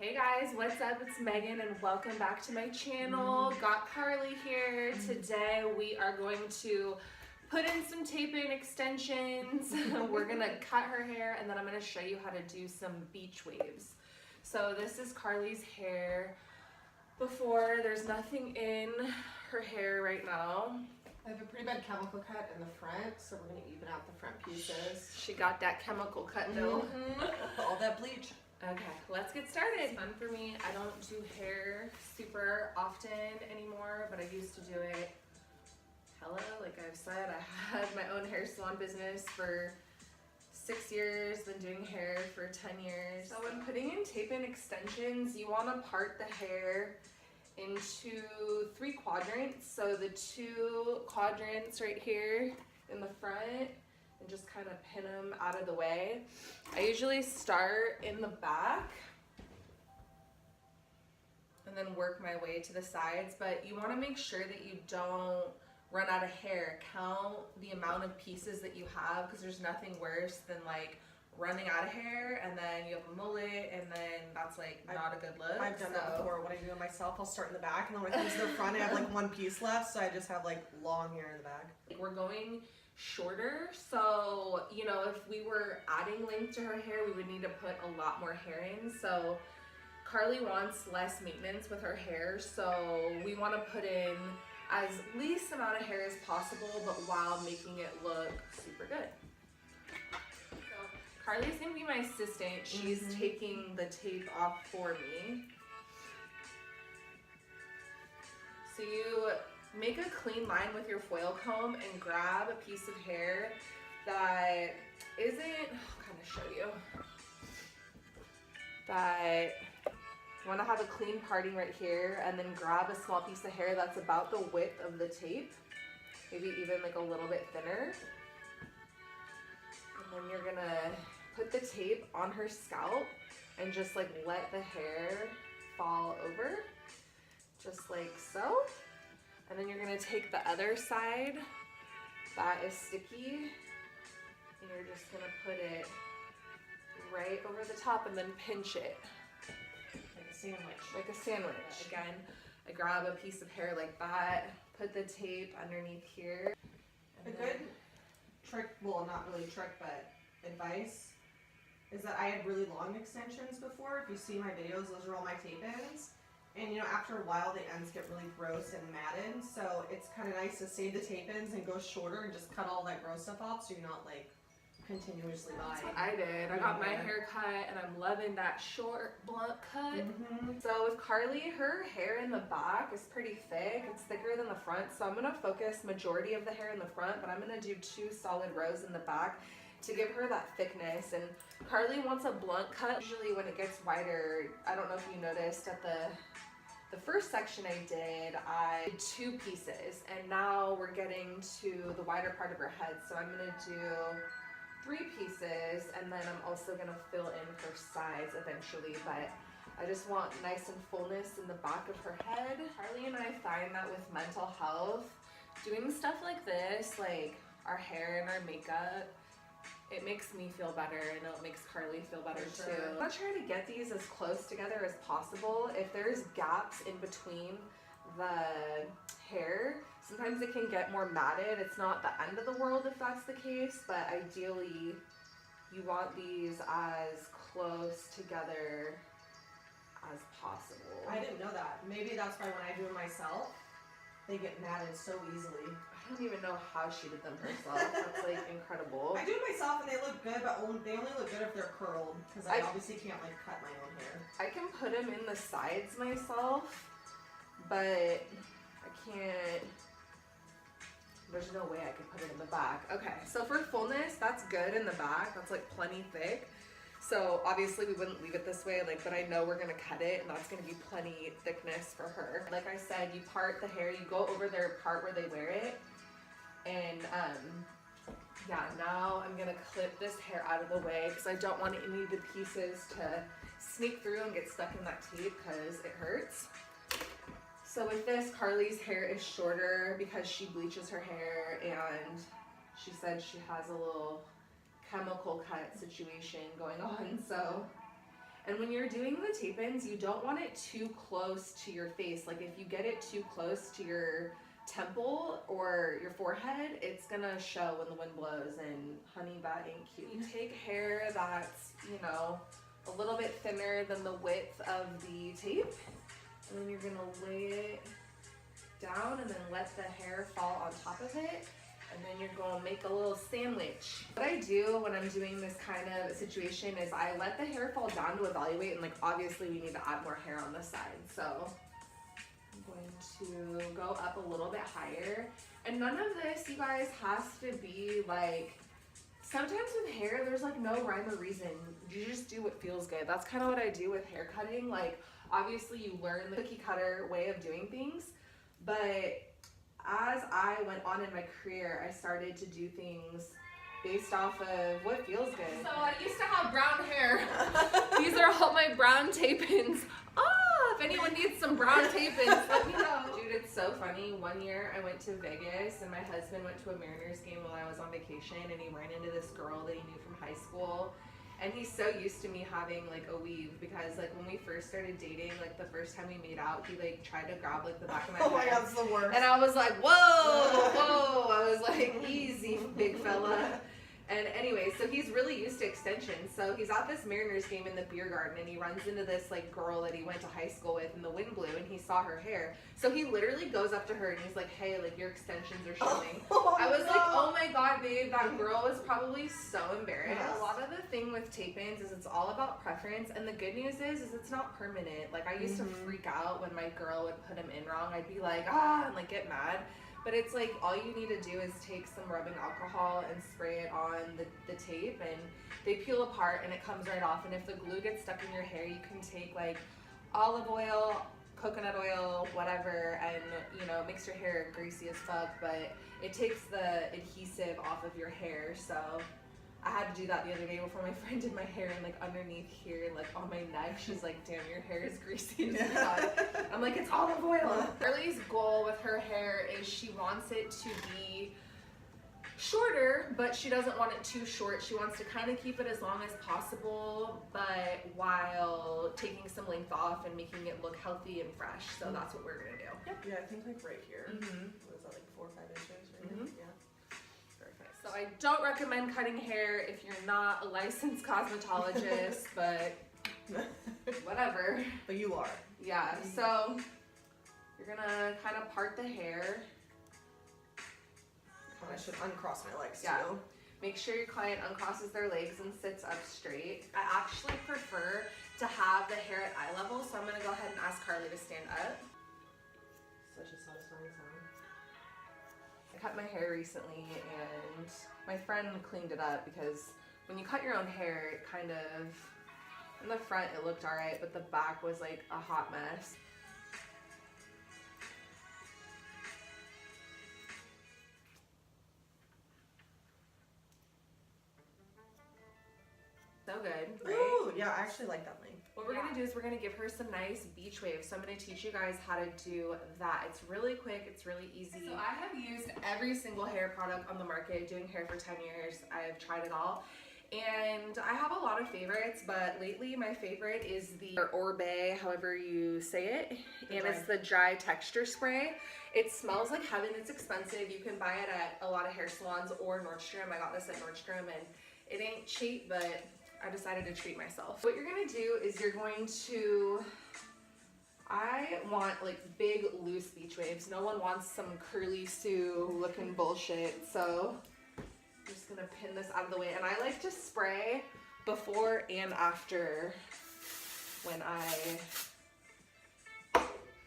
Hey guys, what's up? It's Megan and welcome back to my channel. Got Carly here. Today we are going to put in some tape-in extensions. We're gonna cut her hair and then I'm gonna show you how to do some beach waves. So this is Carly's hair before. There's nothing in her hair right now. I have a pretty bad chemical cut in the front, so we're going to even out the front pieces. She got that chemical cut though. All that bleach. Okay, let's get started. It's fun for me. I don't do hair super often anymore, but I used to do it. Like I've said, I had my own hair salon business for 6 years, been doing hair for 10 years. So when putting in tape-in extensions, you want to part the hair into 3 quadrants. So the 2 quadrants right here in the front, and just kind of pin them out of the way. I usually start in the back and then work my way to the sides, but you want to make sure that you don't run out of hair. Count the amount of pieces that you have, because there's nothing worse than like running out of hair and then you have a mullet and then that's like not a good look. I've done that before. When I do it myself, I'll start in the back, and then when I come to the front, I have like 1 piece left, so I just have like long hair in the back. We're going shorter, so you know, if we were adding length to her hair, we would need to put a lot more hair in. So Carly wants less maintenance with her hair, so we want to put in as least amount of hair as possible, but while making it look super good. So Carly's gonna be my assistant. She's taking the tape off for me. So you make a clean line with your foil comb and grab a piece of hair that isn't, I'll kind of show you, that you want to have a clean parting right here, and then grab a small piece of hair that's about the width of the tape, maybe even like a little bit thinner. And then you're gonna put the tape on her scalp and just like let the hair fall over, just like so. And then you're gonna take the other side that is sticky and you're just gonna put it right over the top and then pinch it. Like a sandwich. Like a sandwich. Again, I grab a piece of hair like that, put the tape underneath here. A good trick, well, not really trick, but advice, is that I had really long extensions before. If you see my videos, those are all my tape-ins. And you know, after a while, the ends get really gross and matted. So it's kind of nice to save the tape-ins and go shorter and just cut all that gross stuff off, so you're not like continuously buying. That's what I did. I got my hair cut and I'm loving that short blunt cut. So with Carly, her hair in the back is pretty thick. It's thicker than the front. So I'm gonna focus majority of the hair in the front, but I'm gonna do 2 solid rows in the back to give her that thickness. And Carly wants a blunt cut. Usually when it gets wider, I don't know if you noticed at the first section I did 2 pieces, and now we're getting to the wider part of her head. So I'm gonna do 3 pieces, and then I'm also gonna fill in her sides eventually, but I just want nice and fullness in the back of her head. Carly and I find that with mental health, doing stuff like this, like our hair and our makeup, it makes me feel better. I know it makes Carly feel better too. I'm gonna try to get these as close together as possible. If there's gaps in between the hair, sometimes it can get more matted. It's not the end of the world if that's the case, but ideally you want these as close together as possible. I didn't know that. Maybe that's why when I do it myself, they get matted so easily. I don't even know how she did them herself. That's like incredible. I do it myself and they look good, but they only look good if they're curled, because I obviously can't like cut my own hair. I can put them in the sides myself, but I can't, there's no way I could put it in the back. Okay, so for fullness, that's good in the back. That's like plenty thick. So obviously we wouldn't leave it this way, like, but I know we're gonna cut it and that's gonna be plenty thickness for her. Like I said, you part the hair, you go over their part where they wear it. And yeah, now I'm gonna clip this hair out of the way because I don't want any of the pieces to sneak through and get stuck in that tape because it hurts. So with this, Carly's hair is shorter because she bleaches her hair, and she said she has a little chemical cut situation going on, so And when you're doing the tape-ins, you don't want it too close to your face. Like if you get it too close to your temple or your forehead, it's gonna show when the wind blows, and honey, that ain't cute. You take hair that's, you know, a little bit thinner than the width of the tape, and then you're gonna lay it down and then let the hair fall on top of it, and then you're gonna make a little sandwich. What I do when I'm doing this kind of situation is I let the hair fall down to evaluate, and like obviously we need to add more hair on the side. So I'm going to go up a little bit higher. And none of this, you guys, has to be like, sometimes with hair, there's like no rhyme or reason. You just do what feels good. That's kind of what I do with hair cutting. Like, obviously you learn the cookie cutter way of doing things, but as I went on in my career, I started to do things based off of what feels good. So I used to have brown hair. These are all my brown tape-ins. If anyone needs some brown tape-ins, let me know. Dude, it's so funny. One year I went to Vegas and my husband went to a Mariners game while I was on vacation, and he ran into this girl that he knew from high school. And he's so used to me having like a weave, because like when we first started dating, like the first time we made out, he like tried to grab like the back of my head. Oh my god, it's the worst. And I was like, whoa. I was like, easy, big fella. And anyway, so he's really used to extensions. So he's at this Mariners game in the beer garden, and he runs into this like girl that he went to high school with, and the wind blew, and he saw her hair. So he literally goes up to her and he's like, hey, like your extensions are showing. I was like, oh my god, babe, that girl was probably so embarrassed. Yes. A lot of the thing with tape-ins is it's all about preference, and the good news is it's not permanent. Like I used to freak out when my girl would put them in wrong. I'd be like, and like get mad. But it's like all you need to do is take some rubbing alcohol and spray it on the tape, and they peel apart and it comes right off. And if the glue gets stuck in your hair, you can take like olive oil, coconut oil, whatever, and you know, it makes your hair greasy as fuck, but it takes the adhesive off of your hair. So I had to do that the other day before my friend did my hair, and like underneath here, like on my neck, she's like, damn, your hair is greasy as fuck. I'm like, it's olive oil. Carly's goal with her hair is she wants it to be shorter, but she doesn't want it too short. She wants to kind of keep it as long as possible, but while taking some length off and making it look healthy and fresh. So that's what we're gonna do. Yep. Yeah, I think like right here. What is that, like 4 or 5 inches? Right? Yeah. So I don't recommend cutting hair if you're not a licensed cosmetologist, but whatever. But you are. Yeah, so you're gonna kind of part the hair. I should uncross my legs Yeah. too. Make sure your client uncrosses their legs and sits up straight. I actually prefer to have the hair at eye level, so I'm gonna go ahead and ask Carly to stand up. Such a satisfying sound. I cut my hair recently, and my friend cleaned it up, because when you cut your own hair, it kind of, in the front it looked alright, but the back was like a hot mess. So good, right? Ooh, yeah, I actually like that length. What we're gonna do is we're gonna give her some nice beach waves. So I'm gonna teach you guys how to do that. It's really quick, it's really easy. So I have used every single hair product on the market, doing hair for 10 years. I have tried it all. And I have a lot of favorites, but lately my favorite is the Orbe, however you say it. And it's the dry texture spray. It smells like heaven, it's expensive. You can buy it at a lot of hair salons or Nordstrom. I got this at Nordstrom, and it ain't cheap, but I decided to treat myself. What you're gonna do is you're going to, I want like big loose beach waves. No one wants some curly Sue looking bullshit. So I'm just gonna pin this out of the way. And I like to spray before and after when I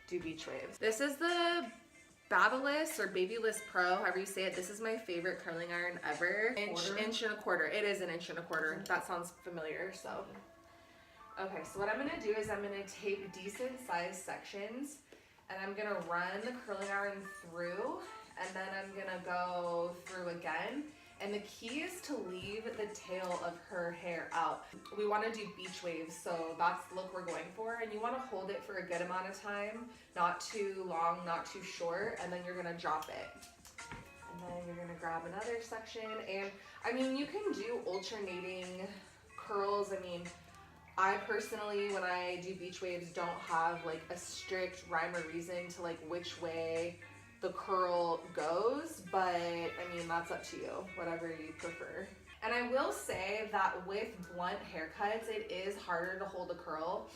do beach waves. This is the Babyliss or Babyliss Pro, however you say it. This is my favorite curling iron ever. Inch and a quarter. It is an inch and a quarter. That sounds familiar, so. Okay, so what I'm gonna do is I'm gonna take decent sized sections, and I'm gonna run the curling iron through, and then I'm gonna go through again. And the key is to leave the tail of her hair out. We want to do beach waves, so that's the look we're going for. And you want to hold it for a good amount of time, not too long, not too short, and then you're going to drop it. And then you're going to grab another section. And I mean, you can do alternating curls. I mean, I personally, when I do beach waves, don't have like a strict rhyme or reason to like which way the curl goes, but I mean, that's up to you, whatever you prefer. And I will say that with blunt haircuts, it is harder to hold a curl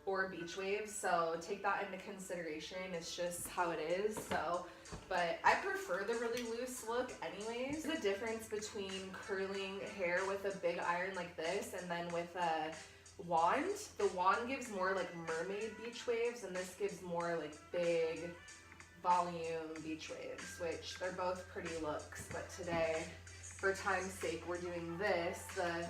or beach waves, so take that into consideration. It's just how it is. So, but I prefer the really loose look anyways. The difference between curling hair with a big iron like this and then with a wand. The wand gives more like mermaid beach waves, and this gives more like big volume beach waves, which they're both pretty looks. But today, for time's sake, we're doing this. The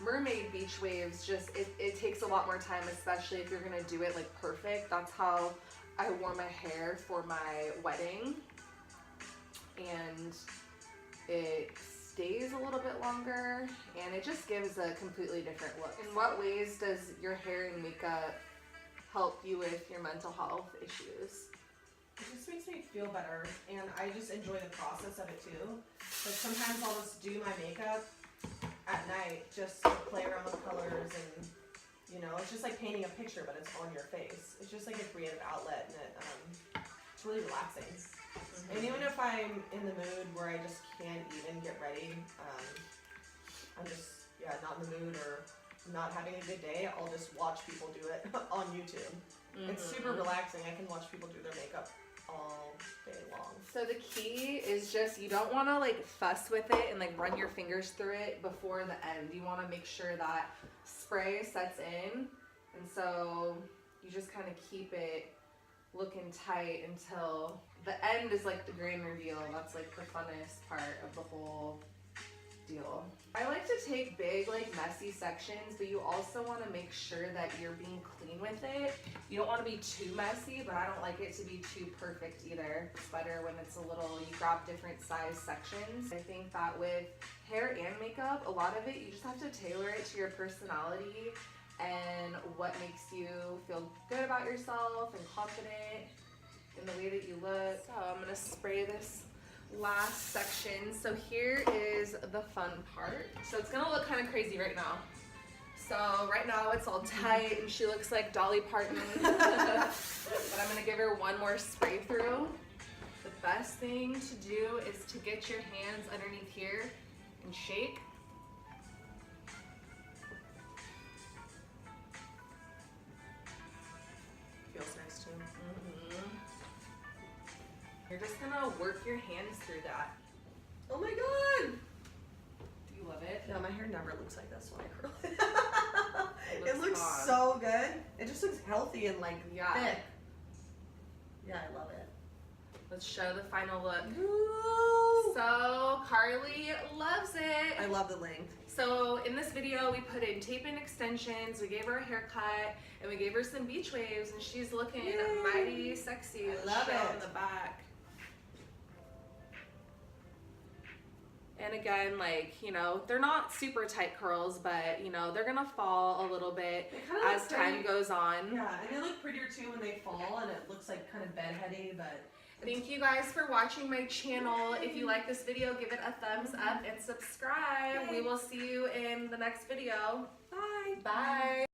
mermaid beach waves, just it takes a lot more time, especially if you're gonna do it like perfect. That's how I wore my hair for my wedding, and it stays a little bit longer and it just gives a completely different look. In what ways does your hair and makeup help you with your mental health issues? It just makes me feel better, and I just enjoy the process of it too. Like sometimes I'll just do my makeup at night just to play around with colors, and you know, it's just like painting a picture, but it's on your face. It's just like a creative outlet, and it's really relaxing. And even if I'm in the mood where I just can't even get ready, I'm just not in the mood or not having a good day, I'll just watch people do it on YouTube. It's super relaxing. I can watch people do their makeup all day long. So the key is just, you don't want to like fuss with it and like run your fingers through it before the end. You want to make sure that spray sets in, and so you just kind of keep it looking tight until the end is like the grand reveal. That's like the funnest part of the whole deal. I like to take big, like messy sections, but you also want to make sure that you're being clean with it. You don't want to be too messy, but I don't like it to be too perfect either. It's better when it's a little, you grab different size sections. I think that with hair and makeup, a lot of it, you just have to tailor it to your personality and what makes you feel good about yourself and confident in the way that you look. So I'm gonna spray this last section. So here is the fun part. So it's gonna look kind of crazy right now. So right now it's all tight and she looks like Dolly Parton. But I'm gonna give her one more spray through. The best thing to do is to get your hands underneath here and shake. Feels nice too. You're just gonna work your hands through that. Oh my god! Do you love it? No, my hair never looks like this when I curl it. It It looks fun. so good. It just looks healthy and like Yeah. thick. Yeah, I love it. Let's show the final look. Ooh. So Carly loves it. I love the length. So in this video, we put in tape-in extensions, we gave her a haircut, and we gave her some beach waves, and she's looking Yay. mighty sexy. I Let's love show it. in the back. And again, like, you know, they're not super tight curls, but, you know, they're going to fall a little bit They kinda as look time pretty- goes on. Yeah, and they look prettier too when they fall, and it looks like kind of bedheady, but Thank you guys for watching my channel. If you like this video, give it a thumbs up and subscribe. Yay. We will see you in the next video. bye. Bye.